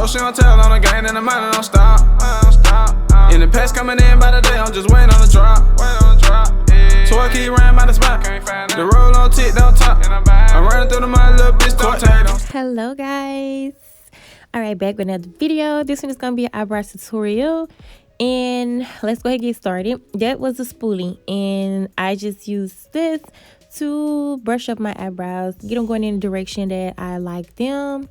she don't tell on the game, and the money don't stop. In the past coming in by the day, I'm just waiting on the drop. So I keep running by the spot. The roll on tick, don't top. I'm running through the mud, little bitch, don't take. Hello guys. Alright, back with another video. This one is gonna be an eyebrow tutorial. And let's go ahead and get started. That was a spoolie, and I just used this to brush up my eyebrows, get them going in the direction that I like them.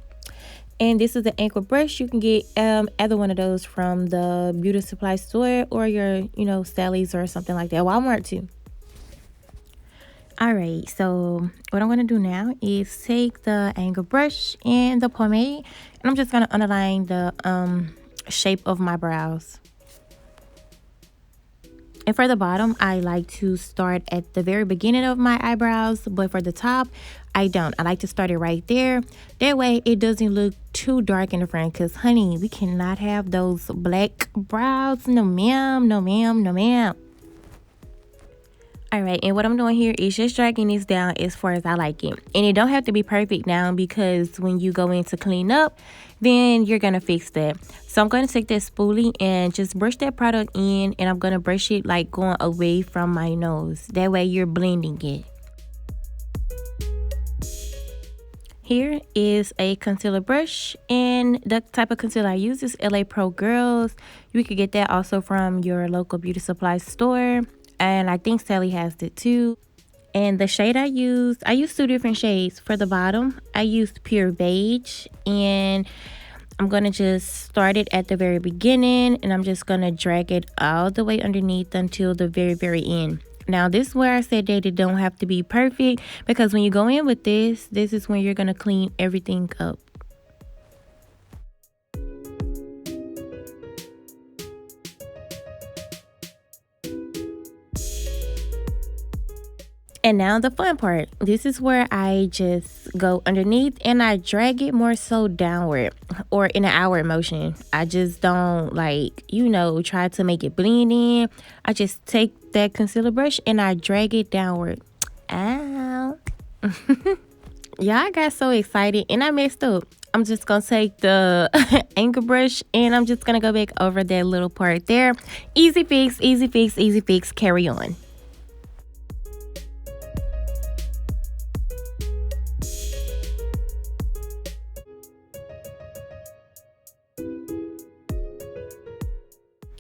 And this is the anchor brush. You can get either one of those from the beauty supply store or your, Sally's or something like that. Walmart too. Alright, so what I'm going to do now is take the anchor brush and the pomade, and I'm just going to underline the shape of my brows. And for the bottom, I like to start at the very beginning of my eyebrows, but for the top, I don't. I like to start it right there. That way, it doesn't look too dark in the front, because, honey, we cannot have those black brows. No, ma'am, no, ma'am, no, ma'am. Alright, and what I'm doing here is just dragging this down as far as I like it. And it don't have to be perfect now, because when you go in to clean up, then you're going to fix that. So I'm going to take that spoolie and just brush that product in, and I'm going to brush it like going away from my nose. That way you're blending it. Here is a concealer brush, and the type of concealer I use is LA Pro Girls. You could get that also from your local beauty supply store. And I think Sally has it too. And the shade I used two different shades. For the bottom, I used Pure Beige. And I'm going to just start it at the very beginning. And I'm just going to drag it all the way underneath until the very, very end. Now, this is where I said that it don't have to be perfect. Because when you go in with this is when you're going to clean everything up. And now the fun part. This is where I just go underneath and I drag it more so downward or in an outward motion. I just don't try to make it blend in. I just take that concealer brush and I drag it downward. Ow. Yeah, I got so excited and I messed up. I'm just going to take the anchor brush and I'm just going to go back over that little part there. Easy fix, easy fix, easy fix. Carry on.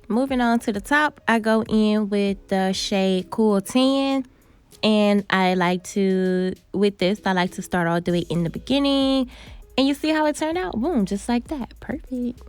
Moving on to the top, I go in with the shade Cool Tan, and I like to start all the way in the beginning, and you see how it turned out? Boom, just like that. Perfect.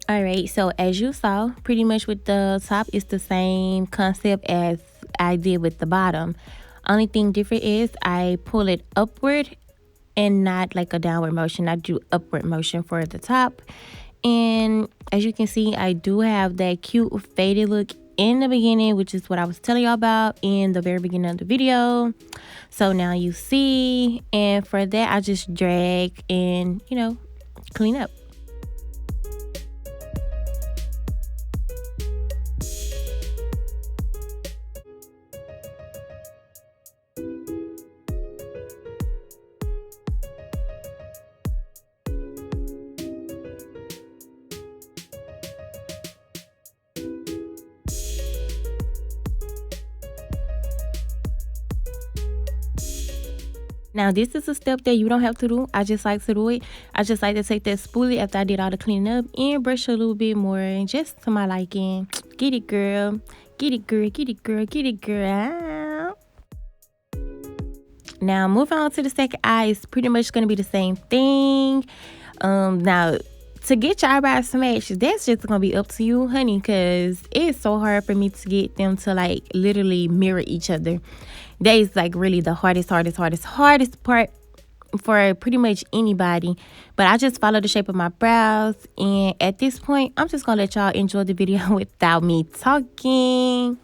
Alright, so as you saw, pretty much with the top, it's the same concept as I did with the bottom. Only thing different is I pull it upward and not like a downward motion. I do upward motion for the top. And as you can see, I do have that cute faded look in the beginning, which is what I was telling y'all about in the very beginning of the video. So now you see, and for that, I just drag and, clean up. Now, this is a step that you don't have to do. I just like to do it. I just like to take that spoolie after I did all the cleaning up and brush a little bit more, and just to my liking. Get it, girl. Get it, girl. Get it, girl. Get it, girl. Now, moving on to the second eye, it's pretty much going to be the same thing. Now, to get your eyebrows smashed, that's just going to be up to you, honey, because it's so hard for me to get them to, literally mirror each other. That is, really the hardest part for pretty much anybody. But I just follow the shape of my brows. And at this point, I'm just going to let y'all enjoy the video without me talking.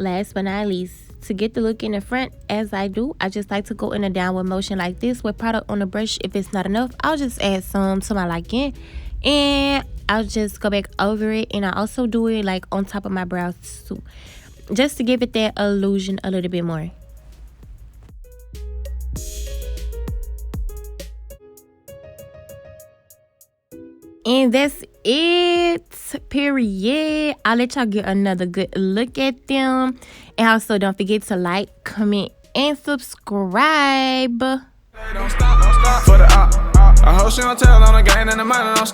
Last but not least, to get the look in the front as I do, I just like to go in a downward motion like this with product on the brush. If it's not enough, I'll just add some to my liking, and I'll just go back over it. And I also do it like on top of my brows too, just to give it that illusion a little bit more. And that's it, period. I'll let y'all get another good look at them. And also don't forget to like, comment, and subscribe. Don't stop for the I hope she don't tell on the game and the money don't stop.